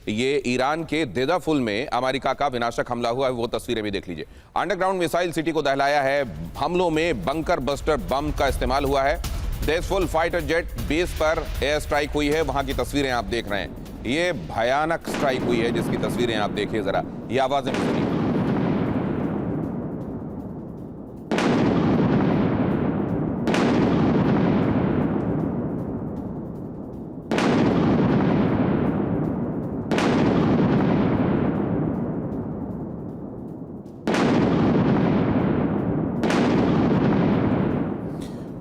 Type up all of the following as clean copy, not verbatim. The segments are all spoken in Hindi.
ये ईरान के देदाफुल में अमेरिका का विनाशक हमला हुआ है, वो तस्वीरें भी देख लीजिए। अंडरग्राउंड मिसाइल सिटी को दहलाया है। हमलों में बंकर बस्टर बम का इस्तेमाल हुआ है। देशफुल फाइटर जेट बेस पर एयर स्ट्राइक हुई है, वहां की तस्वीरें आप देख रहे हैं। ये भयानक स्ट्राइक हुई है जिसकी तस्वीरें आप देखिए जरा, ये आवाजें भी सुनिए।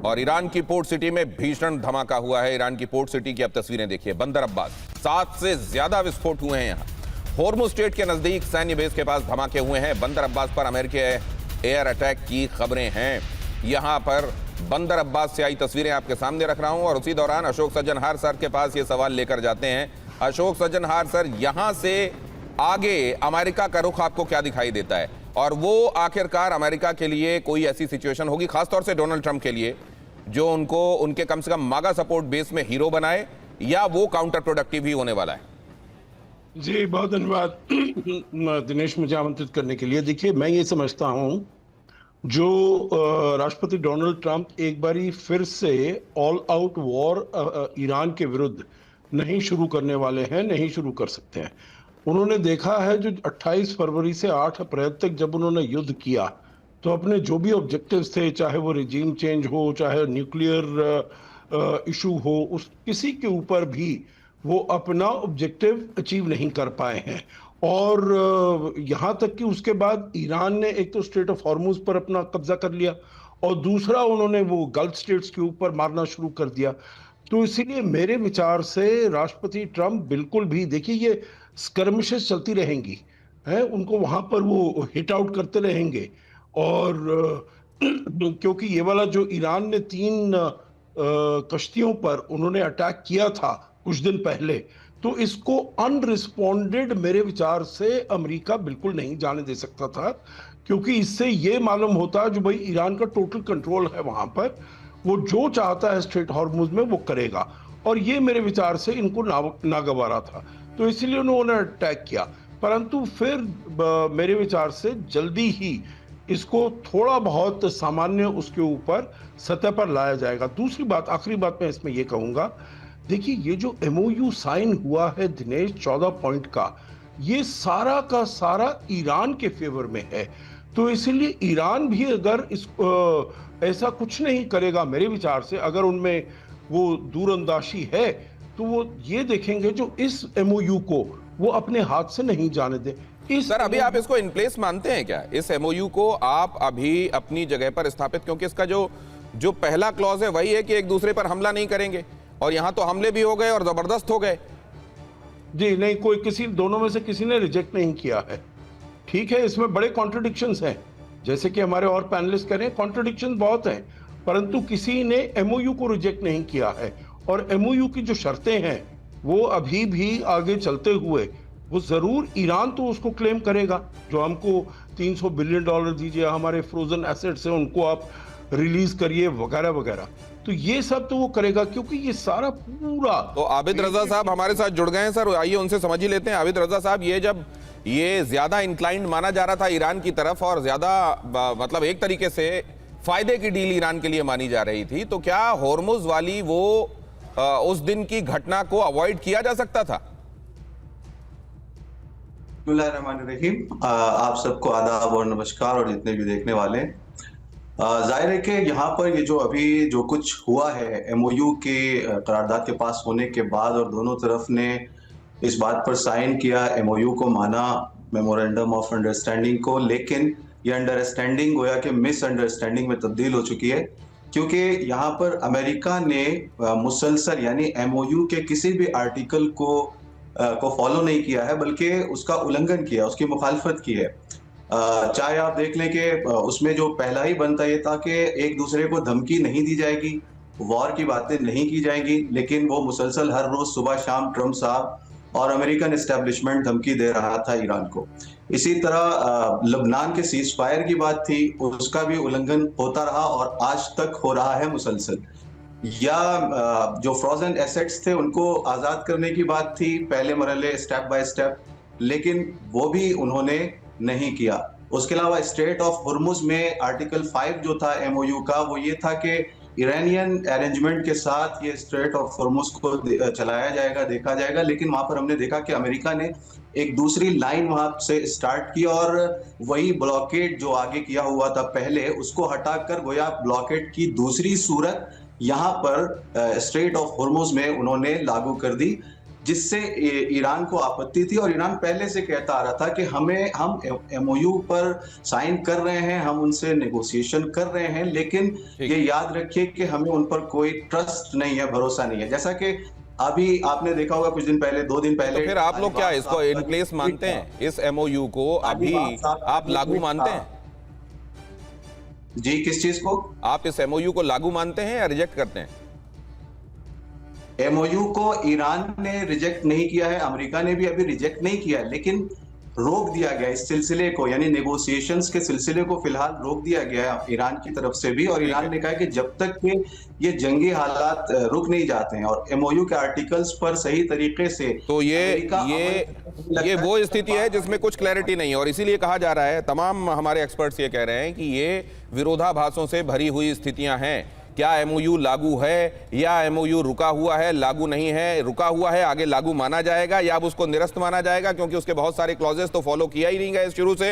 और ईरान की पोर्ट सिटी में भीषण धमाका हुआ है। ईरान की पोर्ट सिटी की अब तस्वीरें देखिए। बंदर अब्बास, 7 से ज्यादा विस्फोट हुए हैं यहां। होर्मुज स्ट्रेट के नजदीक सैन्य बेस के पास धमाके हुए हैं। बंदर अब्बास पर अमेरिकी एयर अटैक की खबरें हैं। यहां पर बंदर अब्बास से आई तस्वीरें आपके सामने रख रहा हूं और उसी दौरान अशोक सज्जनहार सर के पास ये सवाल लेकर जाते हैं। अशोक सज्जनहार सर, यहां से आगे अमेरिका का रुख आपको क्या दिखाई देता है? और वो आखिरकार अमेरिका के लिए कोई ऐसी सिचुएशन होगी, खासतौर से डोनाल्ड ट्रंप के लिए, जो उनको उनके कम से कम मागा सपोर्ट बेस में हीरो बनाए, या वो काउंटर प्रोडक्टिव ही होने वाला है? जी बहुत धन्यवाद दिनेश, मुझे आमंत्रित करने के लिए। देखिए, मैं ये समझता हूँ जो राष्ट्रपति डोनाल्ड ट्रंप एक बारी फिर से ऑल आउट वॉर ईरान के विरुद्ध नहीं शुरू करने वाले हैं, नहीं शुरू कर सकते हैं। उन्होंने देखा है जो 28 फरवरी से 8 अप्रैल तक जब उन्होंने युद्ध किया, तो अपने जो भी ऑब्जेक्टिव्स थे, चाहे वो रिजीम चेंज हो, चाहे न्यूक्लियर इशू हो, उस किसी के ऊपर भी वो अपना ऑब्जेक्टिव अचीव नहीं कर पाए हैं। और यहाँ तक कि उसके बाद ईरान ने एक तो स्ट्रेट ऑफ हॉर्मुज पर अपना कब्जा कर लिया, और दूसरा उन्होंने वो गल्फ स्टेट्स के ऊपर मारना शुरू कर दिया। तो इसीलिए मेरे विचार से राष्ट्रपति ट्रंप बिल्कुल भी, देखिए ये स्कर्मिशेस चलती रहेंगी हैं, उनको वहाँ पर वो हिट आउट करते रहेंगे। और क्योंकि ये वाला जो ईरान ने 3 कश्तियों पर उन्होंने अटैक किया था कुछ दिन पहले, तो इसको अनरिस्पॉन्डेड मेरे विचार से अमेरिका बिल्कुल नहीं जाने दे सकता था, क्योंकि इससे ये मालूम होता जो भाई ईरान का टोटल कंट्रोल है वहां पर, वो जो चाहता है स्ट्रेट हॉर्मुज में वो करेगा। और ये मेरे विचार से इनको नागवारा था, तो इसलिए उन्होंने अटैक किया। परंतु फिर मेरे विचार से जल्दी ही इसको थोड़ा बहुत सामान्य उसके ऊपर सतह पर लाया जाएगा। दूसरी बात, आखिरी बात मैं इसमें ये कहूंगा, देखिए ये जो MOU साइन हुआ है दिनेश 14 पॉइंट का, ये सारा का सारा ईरान के फेवर में है। तो इसलिए ईरान भी अगर ऐसा कुछ नहीं करेगा मेरे विचार से, अगर उनमें वो दूरंदाशी है, तो वो ये देखेंगे जो इस MOU को वो अपने हाथ से नहीं जाने दे। सर, अभी आप इसको इन प्लेस मानते हैं क्या? इस MOU को आप अभी अपनी जगह पर स्थापित, क्योंकि इसका जो पहला क्लॉज है वही है कि एक दूसरे पर हमला नहीं करेंगे, और यहां तो हमले भी हो गए और जबरदस्त हो गए। जी नहीं, कोई किसी दोनों में से किसी ने रिजेक्ट नहीं किया है। ठीक है, इसमें बड़े कॉन्ट्रडिक्शंस हैं, जैसे कि हमारे और पैनलिस्ट कह रहे हैं, कॉन्ट्रडिक्शंस बहुत हैं, परंतु किसी ने MOU को रिजेक्ट नहीं किया है। और MOU की जो शर्तें हैं वो अभी भी आगे चलते हुए वो जरूर, ईरान तो उसको क्लेम करेगा, जो हमको $300 बिलियन दीजिए, हमारे फ्रोजन एसेट्स हैं उनको आप रिलीज करिए, वगैरह वगैरह। तो ये सब तो वो करेगा, क्योंकि ये सारा पूरा। तो आबिद रजा साहब हमारे साथ जुड़ गए हैं सर, आइए उनसे समझ ही लेते हैं। आबिद रजा साहब, ये जब ये ज्यादा इंक्लाइंड माना जा रहा था ईरान की तरफ, और ज्यादा मतलब एक तरीके से फायदे की डील ईरान के लिए मानी जा रही थी, तो क्या होर्मुज वाली वो उस दिन की घटना को अवॉइड किया जा सकता था? बिस्मिल्लाहिर्रहमानिर्रहीम, आप सबको आदाब और नमस्कार, और जितने भी देखने वाले, जाहिर है कि यहाँ पर ये जो अभी जो कुछ हुआ है MOU के करारदाद के पास होने के बाद, और दोनों तरफ ने इस बात पर साइन किया, MOU को माना, मेमोरेंडम ऑफ अंडरस्टैंडिंग को, लेकिन ये अंडरस्टैंडिंग गोया कि मिसअंडरस्टैंडिंग में तब्दील हो चुकी है, क्योंकि यहाँ पर अमेरिका ने मुसलसल यानी MOU के किसी भी आर्टिकल को फॉलो नहीं किया है, बल्कि उसका उल्लंघन किया, उसकी मुखालफत की है। चाहे आप देख लें कि उसमें जो पहला ही बनता ये था कि एक दूसरे को धमकी नहीं दी जाएगी, वॉर की बातें नहीं की जाएंगी, लेकिन वो मुसलसल हर रोज सुबह शाम ट्रंप साहब और अमेरिकन एस्टेब्लिशमेंट धमकी दे रहा था ईरान को। इसी तरह लबनान के सीज फायर की बात थी, उसका भी उल्लंघन होता रहा और आज तक हो रहा है मुसलसल। या जो फ्रोजन एसेट्स थे उनको आजाद करने की बात थी पहले मरहले स्टेप बाय स्टेप, लेकिन वो भी उन्होंने नहीं किया। उसके अलावा स्ट्रेट ऑफ हुर्मुज में आर्टिकल 5 जो था एमओयू का, वो ये था कि ईरानियन अरेंजमेंट के साथ ये स्ट्रेट ऑफ हुर्मुज को चलाया जाएगा, देखा जाएगा, लेकिन वहां पर हमने देखा कि अमेरिका ने एक दूसरी लाइन वहां से स्टार्ट की और वही ब्लॉकेड जो आगे किया हुआ था पहले, उसको हटाकर गोया ब्लॉकेड की दूसरी सूरत यहाँ पर स्ट्रेट ऑफ हुर्मुज में उन्होंने लागू कर दी, जिससे ईरान को आपत्ति थी। और ईरान पहले से कहता आ रहा था कि हम एमओयू पर साइन कर रहे हैं, हम उनसे नेगोशिएशन कर रहे हैं, लेकिन ये याद रखिए कि हमें उन पर कोई ट्रस्ट नहीं है, भरोसा नहीं है। जैसा कि अभी आपने देखा होगा कुछ दिन पहले, 2 दिन पहले, तो फिर आप लोग क्या इसको इन प्लेस मानते हैं? इस एमओयू को अभी आप लागू मानते हैं? जी, किस चीज को? आप इस एमओयू को लागू मानते हैं या रिजेक्ट करते हैं? एमओयू को ईरान ने रिजेक्ट नहीं किया है, अमेरिका ने भी अभी रिजेक्ट नहीं किया है, लेकिन रोक दिया गया इस सिलसिले को, यानी नेगोशिएशंस के सिलसिले को फिलहाल रोक दिया गया है ईरान की तरफ से भी। और ईरान ने कहा कि जब तक कि ये जंगी हालात रुक नहीं जाते हैं और एमओयू के आर्टिकल्स पर सही तरीके से, तो ये वो स्थिति है जिसमें कुछ क्लैरिटी नहीं है, और इसीलिए कहा जा रहा है, तमाम हमारे एक्सपर्ट्स ये कह रहे हैं कि ये विरोधाभासों से भरी हुई स्थितियां हैं। क्या एमओयू लागू है या एमओयू रुका हुआ है, लागू नहीं है, रुका हुआ है, आगे लागू माना जाएगा या अब उसको निरस्त माना जाएगा, क्योंकि उसके बहुत सारे क्लॉजेस तो फॉलो किया ही नहीं गए शुरू से।